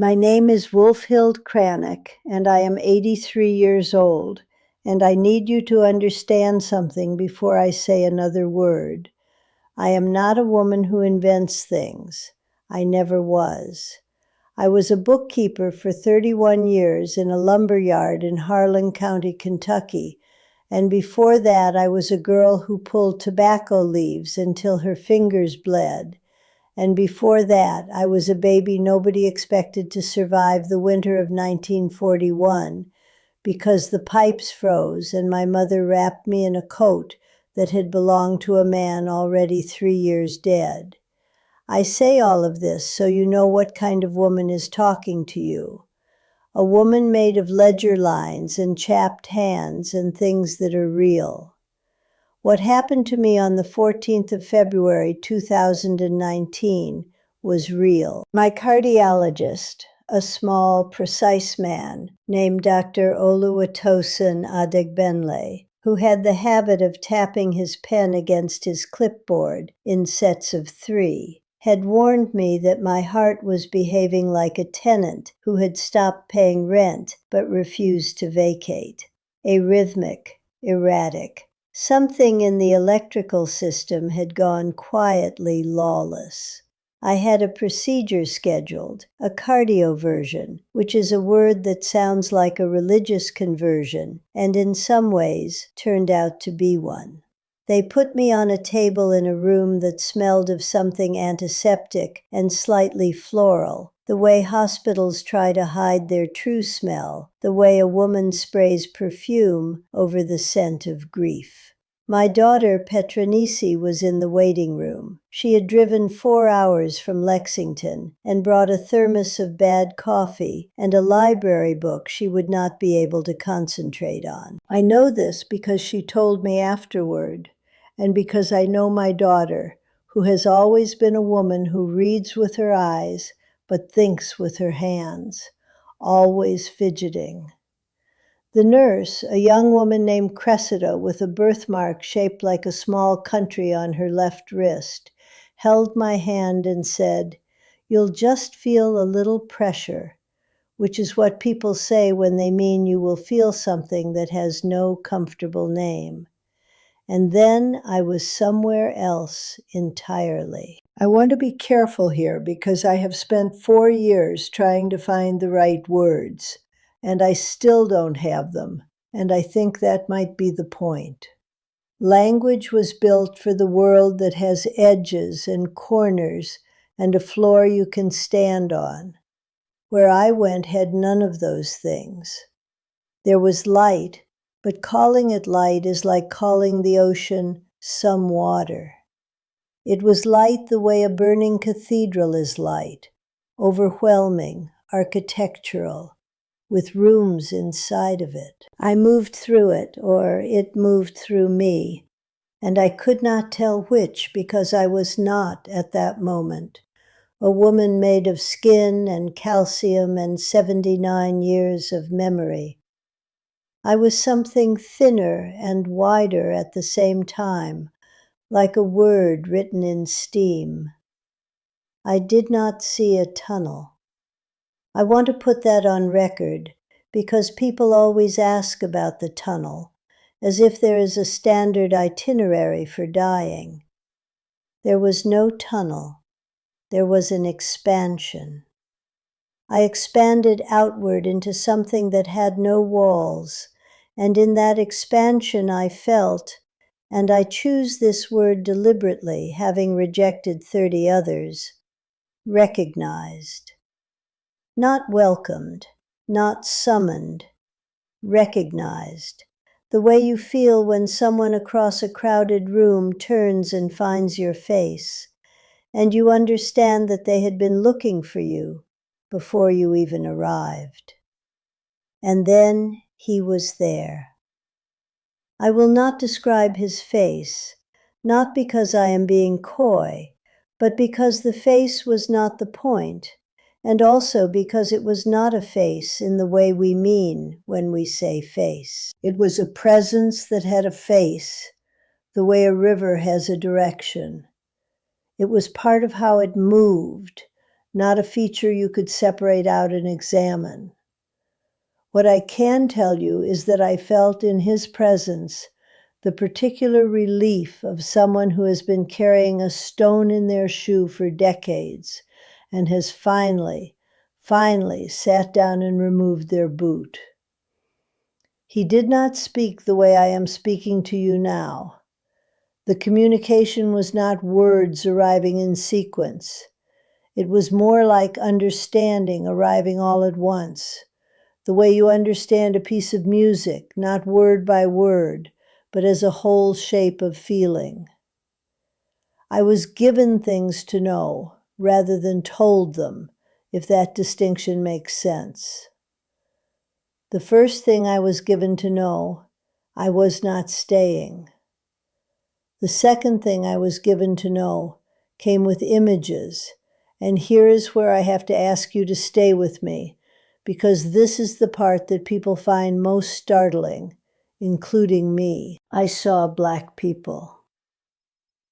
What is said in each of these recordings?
My name is Wolfhild Kranick, and I am 83 years old, and I need you to understand something before I say another word. I am not a woman who invents things. I never was. I was a bookkeeper for 31 years in a lumber yard in Harlan County, Kentucky, and before that I was a girl who pulled tobacco leaves until her fingers bled. And before that, I was a baby nobody expected to survive the winter of 1941 because the pipes froze and my mother wrapped me in a coat that had belonged to a man already 3 years dead. I say all of this so you know what kind of woman is talking to you. A woman made of ledger lines and chapped hands and things that are real. What happened to me on the 14th of February 2019 was real. My cardiologist, a small, precise man named Dr. Oluwatosin Adegbenle, who had the habit of tapping his pen against his clipboard in sets of 3, had warned me that my heart was behaving like a tenant who had stopped paying rent but refused to vacate. Arrhythmic, erratic. Something in the electrical system had gone quietly lawless. I had a procedure scheduled, a cardioversion, which is a word that sounds like a religious conversion, and in some ways turned out to be one. They put me on a table in a room that smelled of something antiseptic and slightly floral, the way hospitals try to hide their true smell, the way a woman sprays perfume over the scent of grief. My daughter Petronisi was in the waiting room. She had driven 4 hours from Lexington and brought a thermos of bad coffee and a library book she would not be able to concentrate on. I know this because she told me afterward, and because I know my daughter, who has always been a woman who reads with her eyes but thinks with her hands, always fidgeting. The nurse, a young woman named Cressida with a birthmark shaped like a small country on her left wrist, held my hand and said, "You'll just feel a little pressure," which is what people say when they mean you will feel something that has no comfortable name. And then I was somewhere else entirely. I want to be careful here because I have spent 4 years trying to find the right words, and I still don't have them, and I think that might be the point. Language was built for the world that has edges and corners and a floor you can stand on. Where I went had none of those things. There was light, but calling it light is like calling the ocean some water. It was light the way a burning cathedral is light, overwhelming, architectural, with rooms inside of it. I moved through it, or it moved through me, and I could not tell which because I was not, at that moment, a woman made of skin and calcium and 79 years of memory. I was something thinner and wider at the same time, like a word written in steam. I did not see a tunnel. I want to put that on record because people always ask about the tunnel, as if there is a standard itinerary for dying. There was no tunnel. There was an expansion. I expanded outward into something that had no walls, and in that expansion I felt, and I choose this word deliberately, having rejected 30 others, recognized. Not welcomed, not summoned, recognized. The way you feel when someone across a crowded room turns and finds your face, and you understand that they had been looking for you before you even arrived. And then he was there. I will not describe his face, not because I am being coy, but because the face was not the point, and also because it was not a face in the way we mean when we say face. It was a presence that had a face, the way a river has a direction. It was part of how it moved, not a feature you could separate out and examine. What I can tell you is that I felt in his presence the particular relief of someone who has been carrying a stone in their shoe for decades and has finally sat down and removed their boot. He did not speak the way I am speaking to you now. The communication was not words arriving in sequence. It was more like understanding arriving all at once, the way you understand a piece of music, not word by word, but as a whole shape of feeling. I was given things to know rather than told them, if that distinction makes sense. The first thing I was given to know, I was not staying. The second thing I was given to know came with images, and here is where I have to ask you to stay with me, because this is the part that people find most startling, including me. I saw black people.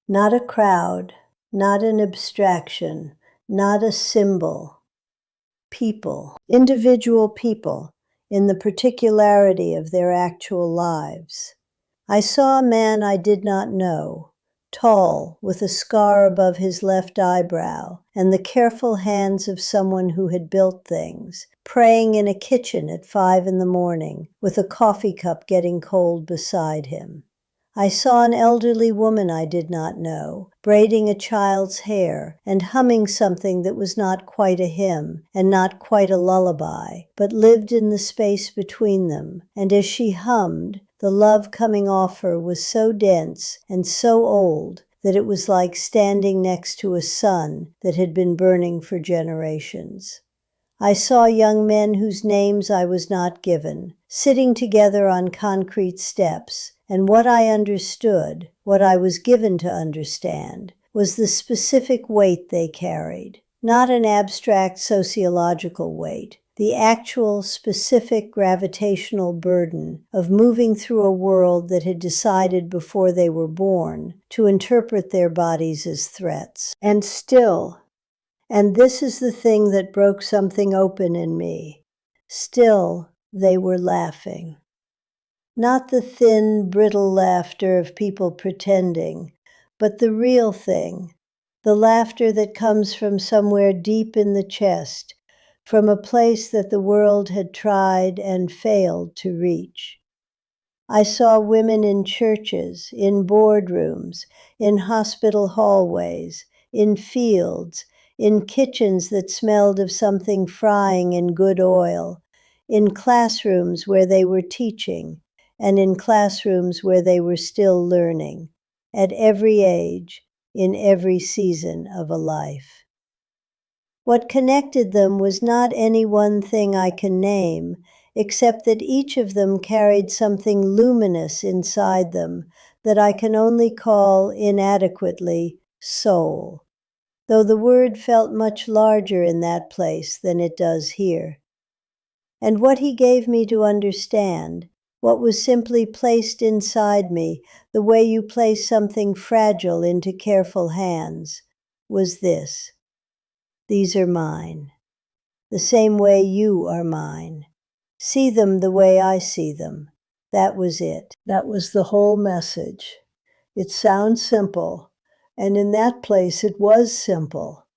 Not a crowd, not an abstraction, not a symbol. People, individual people, in the particularity of their actual lives. I saw a man I did not know, tall, with a scar above his left eyebrow, and the careful hands of someone who had built things, praying in a kitchen at 5 a.m, with a coffee cup getting cold beside him. I saw an elderly woman I did not know, braiding a child's hair and humming something that was not quite a hymn and not quite a lullaby, but lived in the space between them, and as she hummed, the love coming off her was so dense and so old that it was like standing next to a sun that had been burning for generations. I saw young men whose names I was not given, sitting together on concrete steps, and what I understood, what I was given to understand, was the specific weight they carried, not an abstract sociological weight, the actual specific gravitational burden of moving through a world that had decided before they were born to interpret their bodies as threats. And still, and this is the thing that broke something open in me, still they were laughing. Not the thin, brittle laughter of people pretending, but the real thing, the laughter that comes from somewhere deep in the chest, from a place that the world had tried and failed to reach. I saw women in churches, in boardrooms, in hospital hallways, in fields, in kitchens that smelled of something frying in good oil, in classrooms where they were teaching, and in classrooms where they were still learning, at every age, in every season of a life. What connected them was not any one thing I can name, except that each of them carried something luminous inside them that I can only call inadequately soul, though the word felt much larger in that place than it does here. And what he gave me to understand, what was simply placed inside me, the way you place something fragile into careful hands, was this: these are mine, the same way you are mine. See them the way I see them. That was it. That was the whole message. It sounds simple, and in that place it was simple,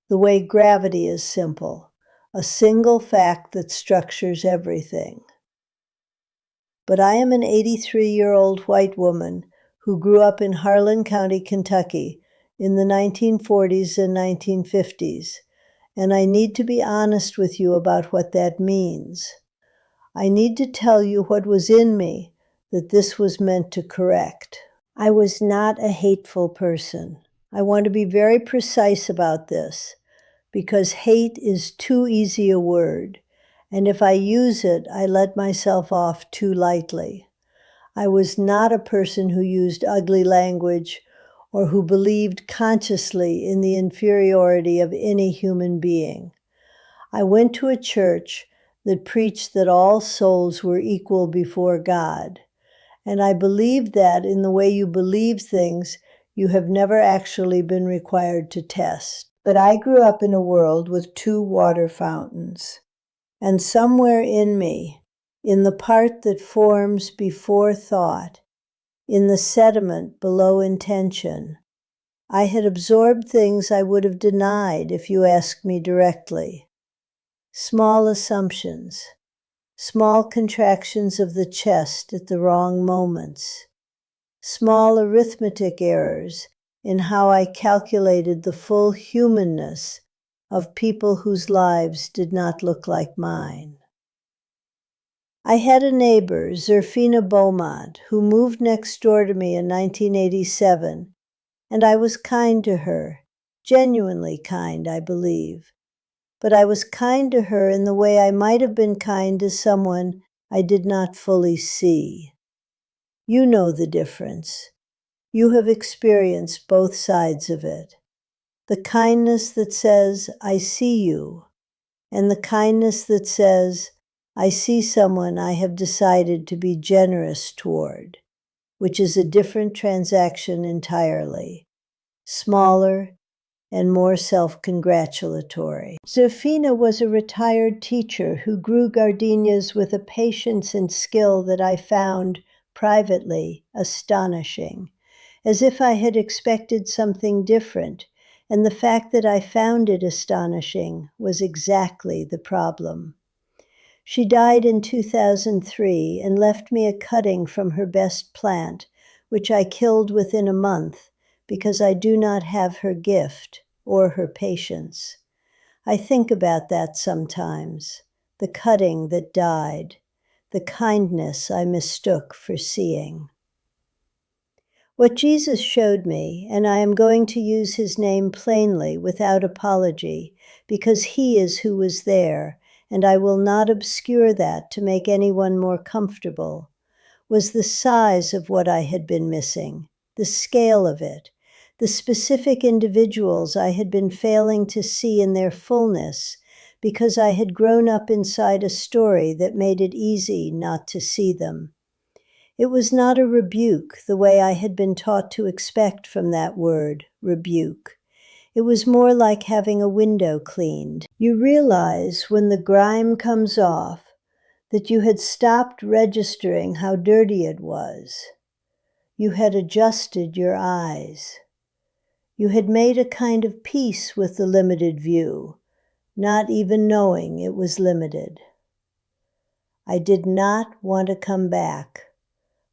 the way gravity is simple, a single fact that structures everything. But I am an 83-year-old white woman who grew up in Harlan County, Kentucky in the 1940s and 1950s, and I need to be honest with you about what that means. I need to tell you what was in me that this was meant to correct. I was not a hateful person. I want to be very precise about this, because hate is too easy a word, and if I use it, I let myself off too lightly. I was not a person who used ugly language or who believed consciously in the inferiority of any human being. I went to a church that preached that all souls were equal before God, and I believed that in the way you believe things, you have never actually been required to test. But I grew up in a world with two water fountains, and somewhere in me, in the part that forms before thought, in the sediment below intention, I had absorbed things I would have denied if you asked me directly. Small assumptions, small contractions of the chest at the wrong moments, small arithmetic errors in how I calculated the full humanness of people whose lives did not look like mine. I had a neighbor, Zerfina Beaumont, who moved next door to me in 1987, and I was kind to her, genuinely kind, I believe. But I was kind to her in the way I might have been kind to someone I did not fully see. You know the difference. You have experienced both sides of it. The kindness that says, I see you, and the kindness that says, I see someone I have decided to be generous toward, which is a different transaction entirely, smaller and more self-congratulatory. Zerfina was a retired teacher who grew gardenias with a patience and skill that I found, privately, astonishing, as if I had expected something different, and the fact that I found it astonishing was exactly the problem. She died in 2003 and left me a cutting from her best plant, which I killed within a month because I do not have her gift or her patience. I think about that sometimes, the cutting that died, the kindness I mistook for seeing. What Jesus showed me, and I am going to use his name plainly without apology, because he is who was there, and I will not obscure that to make anyone more comfortable, was the size of what I had been missing, the scale of it, the specific individuals I had been failing to see in their fullness because I had grown up inside a story that made it easy not to see them. It was not a rebuke the way I had been taught to expect from that word, rebuke. It was more like having a window cleaned. You realize when the grime comes off that you had stopped registering how dirty it was. You had adjusted your eyes. You had made a kind of peace with the limited view, not even knowing it was limited. I did not want to come back.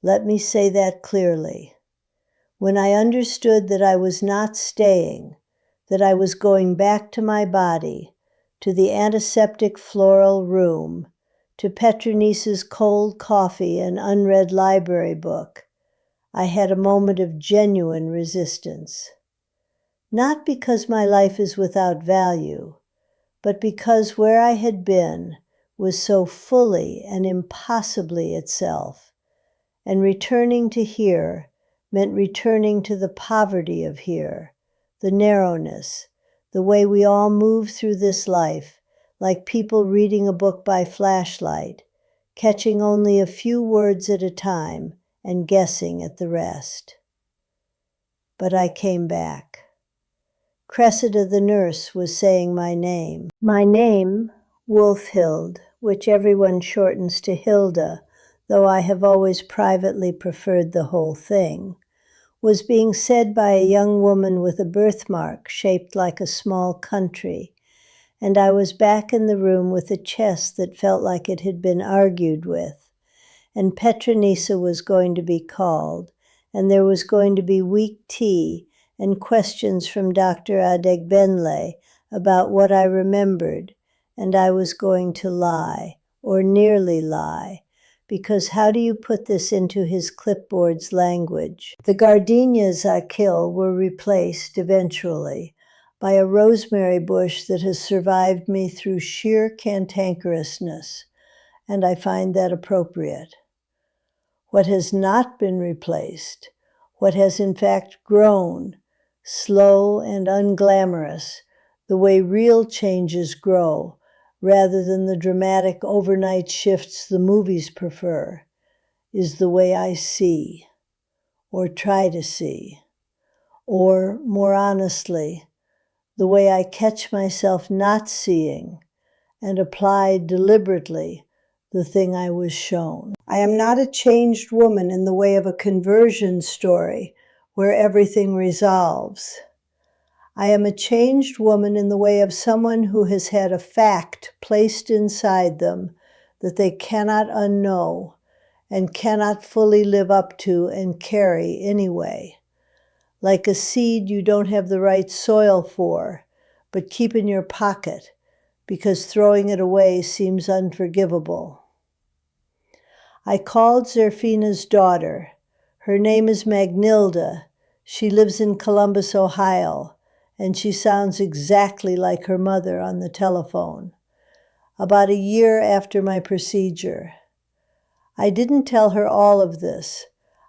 Let me say that clearly. When I understood that I was not staying, that I was going back to my body, to the antiseptic floral room, to Petronice's cold coffee and unread library book, I had a moment of genuine resistance. Not because my life is without value, but because where I had been was so fully and impossibly itself, and returning to here meant returning to the poverty of here, the narrowness, the way we all move through this life, like people reading a book by flashlight, catching only a few words at a time and guessing at the rest. But I came back. Cressida the nurse was saying my name. My name, Wolfhild, which everyone shortens to Hilda, though I have always privately preferred the whole thing, was being said by a young woman with a birthmark shaped like a small country, and I was back in the room with a chest that felt like it had been argued with, and Petronisa was going to be called, and there was going to be weak tea and questions from Dr. Adegbenle about what I remembered, and I was going to lie, or nearly lie, because how do you put this into his clipboard's language? The gardenias I kill were replaced, eventually, by a rosemary bush that has survived me through sheer cantankerousness, and I find that appropriate. What has not been replaced, what has in fact grown, slow and unglamorous, the way real changes grow, rather than the dramatic overnight shifts the movies prefer, is the way I see, or try to see, or, more honestly, the way I catch myself not seeing and apply deliberately the thing I was shown. I am not a changed woman in the way of a conversion story where everything resolves. I am a changed woman in the way of someone who has had a fact placed inside them that they cannot unknow and cannot fully live up to and carry anyway. Like a seed you don't have the right soil for, but keep in your pocket because throwing it away seems unforgivable. I called Zerfina's daughter. Her name is Magnilda. She lives in Columbus, Ohio, and she sounds exactly like her mother on the telephone. About a year after my procedure. I didn't tell her all of this.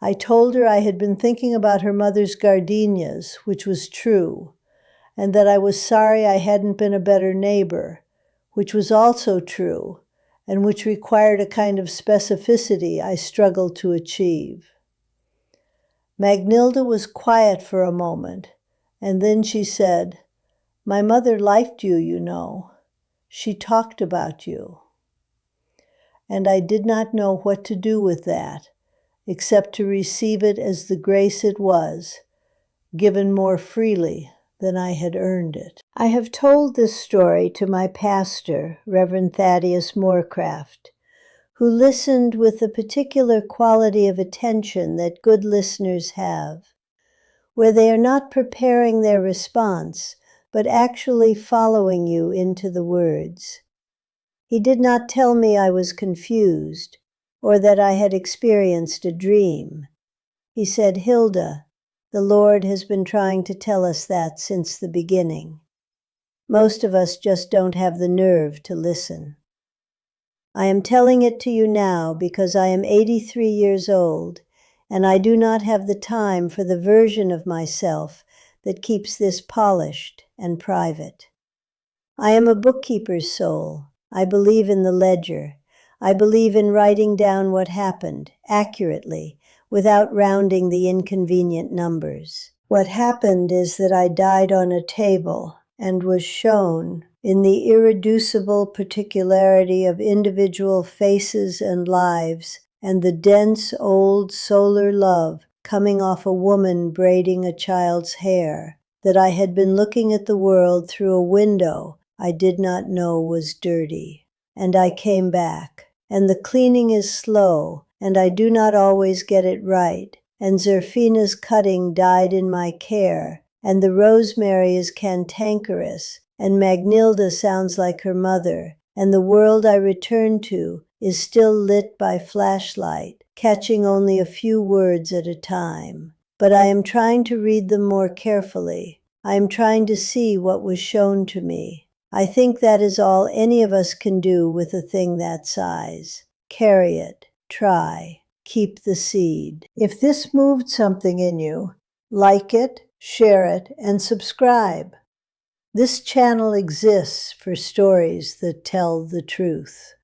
I told her I had been thinking about her mother's gardenias, which was true, and that I was sorry I hadn't been a better neighbor, which was also true, and which required a kind of specificity I struggled to achieve. Magnilda was quiet for a moment, and then she said, "My mother liked you, you know. She talked about you." And I did not know what to do with that, except to receive it as the grace it was, given more freely than I had earned it. I have told this story to my pastor, Reverend Thaddeus Moorcraft, who listened with the particular quality of attention that good listeners have, where they are not preparing their response, but actually following you into the words. He did not tell me I was confused, or that I had experienced a dream. He said, "Hilda, the Lord has been trying to tell us that since the beginning. Most of us just don't have the nerve to listen." I am telling it to you now because I am 83 years old, and I do not have the time for the version of myself that keeps this polished and private. I am a bookkeeper's soul. I believe in the ledger. I believe in writing down what happened, accurately, without rounding the inconvenient numbers. What happened is that I died on a table and was shown in the irreducible particularity of individual faces and lives, and the dense old solar love coming off a woman braiding a child's hair, that I had been looking at the world through a window I did not know was dirty. And I came back, and the cleaning is slow, and I do not always get it right, and Zerfina's cutting died in my care, and the rosemary is cantankerous, and Magnilda sounds like her mother, and the world I return to is still lit by flashlight, catching only a few words at a time. But I am trying to read them more carefully. I am trying to see what was shown to me. I think that is all any of us can do with a thing that size. Carry it, try, keep the seed. If this moved something in you, like it, share it, and subscribe. This channel exists for stories that tell the truth.